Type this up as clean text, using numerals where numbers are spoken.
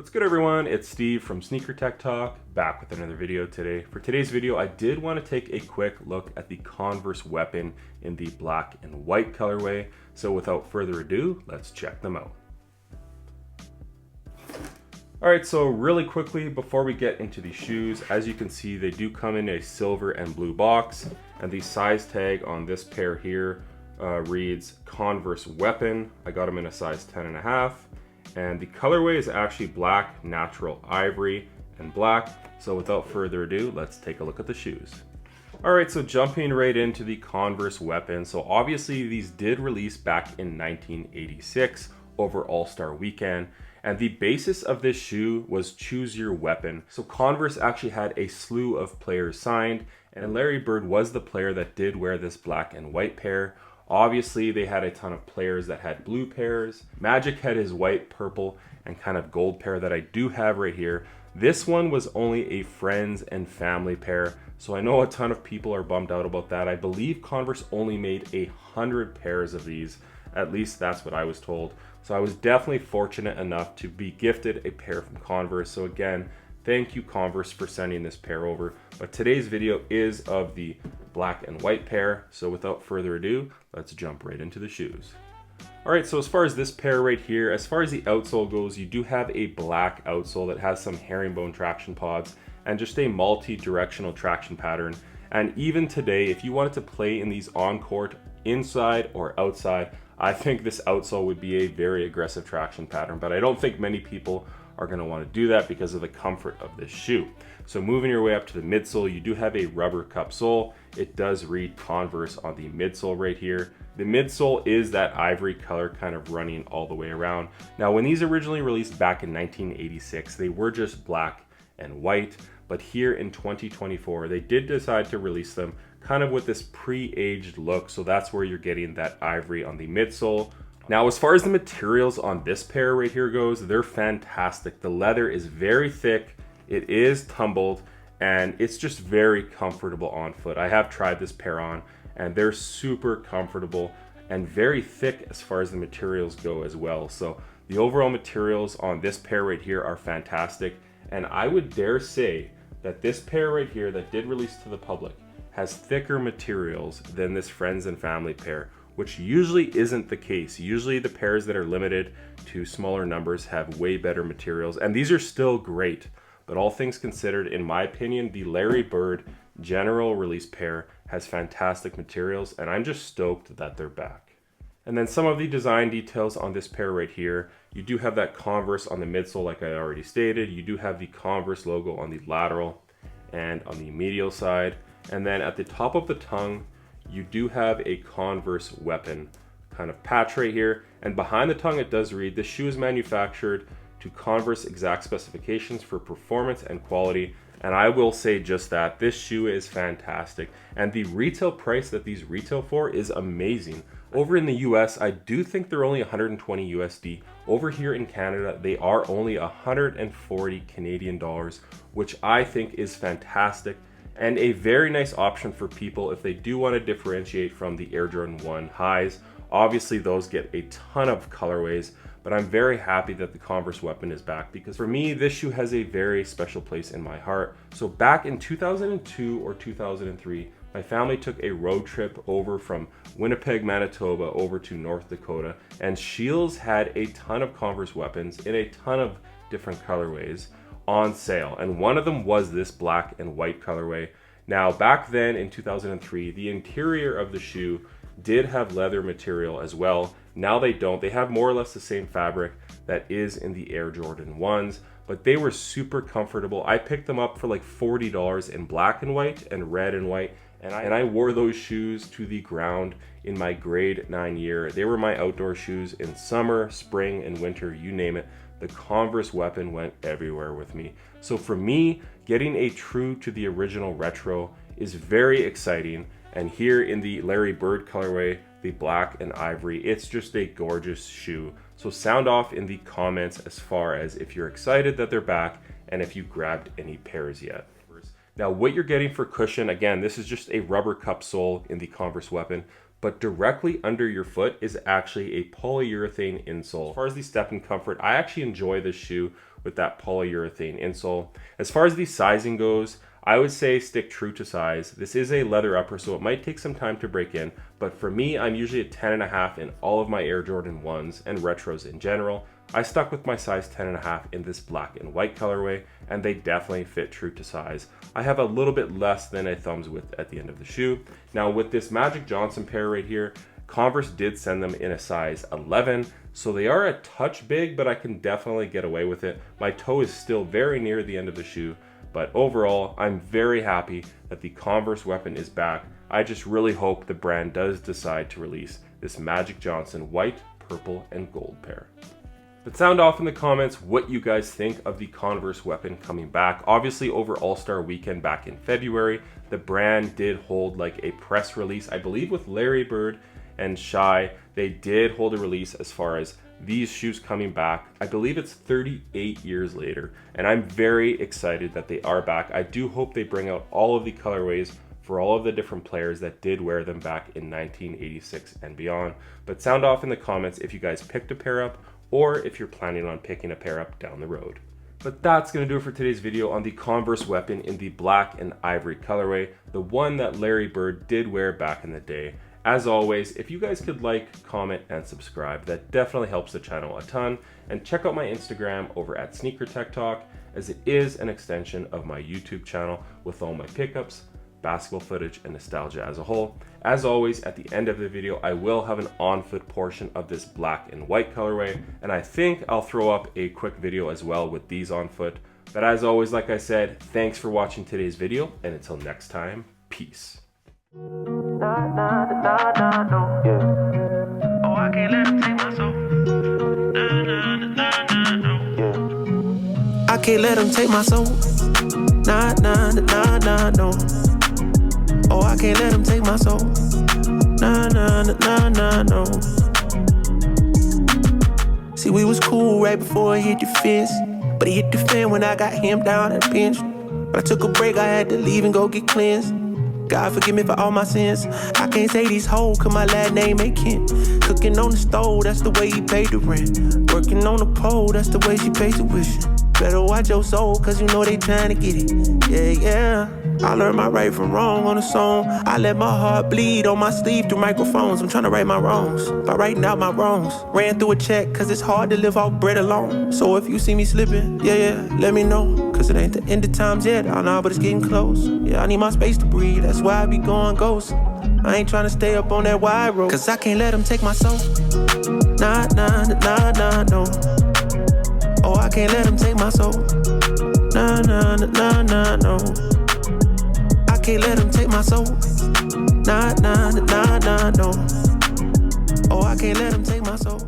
What's good everyone, it's Steve from SnkrTechTalk, back with another video today. For today's video, I did want to take a quick look at the Converse weapon in the black and white colorway. So without further ado, let's check them out. Alright, so really quickly before we get into the shoes, as you can see, they do come in a silver and blue box, and the size tag on this pair here reads Converse weapon. I got them in a size 10.5. And the colorway is actually black, natural ivory, and black. So without further ado, let's take a look at the shoes. All right, so jumping right into the Converse weapon. So obviously these did release back in 1986 over All-Star Weekend. And the basis of this shoe was choose your weapon. So Converse actually had a slew of players signed, and Larry Bird was the player that did wear this black and white pair. Obviously, they had a ton of players that had blue pairs. Magic had his white, purple, and kind of gold pair that I do have right here. This one was only a friends and family pair, so I know a ton of people are bummed out about that. I believe Converse only made 100 pairs of these. At least that's what I was told. So I was definitely fortunate enough to be gifted a pair from Converse. So again, thank you Converse for sending this pair over. But today's video is of the black and white pair. So without further ado, let's jump right into the shoes. All right, so as far as this pair right here, as far as the outsole goes, you do have a black outsole that has some herringbone traction pods and just a multi-directional traction pattern. And even today, if you wanted to play in these on-court, inside or outside, I think this outsole would be a very aggressive traction pattern, but I don't think many people are going to want to do that because of the comfort of this shoe. So moving your way up to the midsole, you do have a rubber cup sole. It does read Converse on the midsole right here. The midsole is that ivory color kind of running all the way around. Now, when these originally released back in 1986, they were just black and white, but here in 2024, they did decide to release them kind of with this pre-aged look. So that's where you're getting that ivory on the midsole. Now, as far as the materials on this pair right here goes, they're fantastic. The leather is very thick, it is tumbled, and it's just very comfortable on foot. I have tried this pair on, and they're super comfortable and very thick as far as the materials go as well. So the overall materials on this pair right here are fantastic, and I would dare say that this pair right here that did release to the public has thicker materials than this friends and family pair, which usually isn't the case. Usually the pairs that are limited to smaller numbers have way better materials, and these are still great. But all things considered, in my opinion, the Larry Bird general release pair has fantastic materials, and I'm just stoked that they're back. And then some of the design details on this pair right here. You do have that Converse on the midsole like I already stated. You do have the Converse logo on the lateral and on the medial side. And then at the top of the tongue, you do have a Converse weapon kind of patch right here. And behind the tongue, it does read, "This shoe is manufactured to Converse exact specifications for performance and quality." And I will say just that. This shoe is fantastic. And the retail price that these retail for is amazing. Over in the US, I do think they're only 120 USD. Over here in Canada, they are only 140 Canadian dollars, which I think is fantastic. And a very nice option for people if they do want to differentiate from the Air Jordan 1 highs. Obviously, those get a ton of colorways, but I'm very happy that the Converse weapon is back because for me, this shoe has a very special place in my heart. So back in 2002 or 2003, my family took a road trip over from Winnipeg, Manitoba over to North Dakota, and Scheels had a ton of Converse weapons in a ton of different colorways on sale, and one of them was this black and white colorway. Now back then in 2003, the interior of the shoe did have leather material as well. Now they don't. They have more or less the same fabric that is in the Air Jordan 1s, but they were super comfortable. I picked them up for like $40 in black and white and red and white, and I wore those shoes to the ground in my grade 9 year. They were my outdoor shoes in summer, spring, and winter, you name it. The Converse weapon went everywhere with me. So for me, getting a true to the original retro is very exciting. And here in the Larry Bird colorway, the black and ivory, it's just a gorgeous shoe. So sound off in the comments as far as if you're excited that they're back and if you grabbed any pairs yet. Now what you're getting for cushion, again, this is just a rubber cup sole in the Converse weapon, but directly under your foot is actually a polyurethane insole. As far as the step and comfort, I actually enjoy this shoe with that polyurethane insole. As far as the sizing goes, I would say stick true to size. This is a leather upper, so it might take some time to break in, but for me, I'm usually a 10.5 in all of my Air Jordan 1s and retros in general. I stuck with my size 10.5 in this black and white colorway, and they definitely fit true to size. I have a little bit less than a thumbs width at the end of the shoe. Now with this Magic Johnson pair right here, Converse did send them in a size 11, so they are a touch big, but I can definitely get away with it. My toe is still very near the end of the shoe, but overall, I'm very happy that the Converse weapon is back. I just really hope the brand does decide to release this Magic Johnson white, purple, and gold pair. But sound off in the comments what you guys think of the Converse weapon coming back. Obviously, over All-Star Weekend back in February, the brand did hold like a press release, I believe with Larry Bird and Shy. They did hold a release as far as these shoes coming back. I believe it's 38 years later, and I'm very excited that they are back. I do hope they bring out all of the colorways for all of the different players that did wear them back in 1986 and beyond. But sound off in the comments if you guys picked a pair up or if you're planning on picking a pair up down the road. But that's going to do it for today's video on the Converse weapon in the black and ivory colorway, the one that Larry Bird did wear back in the day. As always, if you guys could like, comment, and subscribe, that definitely helps the channel a ton. And check out my Instagram over at SnkrTechTalk, as it is an extension of my YouTube channel with all my pickups, basketball footage, and nostalgia as a whole. As always, at the end of the video, I will have an on-foot portion of this black and white colorway, and I think I'll throw up a quick video as well with these on foot. But as always, like I said, thanks for watching today's video, and until next time, peace. Nah, nah, nah, nah, no. Yeah. Oh, I can't let him take my soul. Nah, nah, nah, nah, no. Yeah. I can't let him take my soul. Nah, nah, nah, nah, no. Oh, I can't let him take my soul. Nah, nah, nah, nah, no. See, we was cool right before he hit the fence, but he hit the fan when I got him down at the bench. But I took a break, I had to leave and go get cleansed. God forgive me for all my sins. I can't say these hoes, cause my last name ain't Kent. Cooking on the stove, that's the way he paid the rent. Working on the pole, that's the way she pays tuition. Better watch your soul, cause you know they trying to get it. Yeah, yeah. I learned my right from wrong on a song. I let my heart bleed on my sleeve through microphones. I'm trying to right my wrongs by writing out my wrongs. Ran through a check, cause it's hard to live off bread alone. So if you see me slipping, yeah, let me know. Cause it ain't the end of times yet, I know, but it's getting close. Yeah, I need my space to breathe, that's why I be going ghost. I ain't trying to stay up on that wide road, cause I can't let him take my soul. Nah, nah, nah, nah, no. Oh, I can't let him take my soul. Nah, nah, nah, nah, no. I can't let him take my soul. Nah, nah, nah, nah, no. Oh, I can't let him take my soul.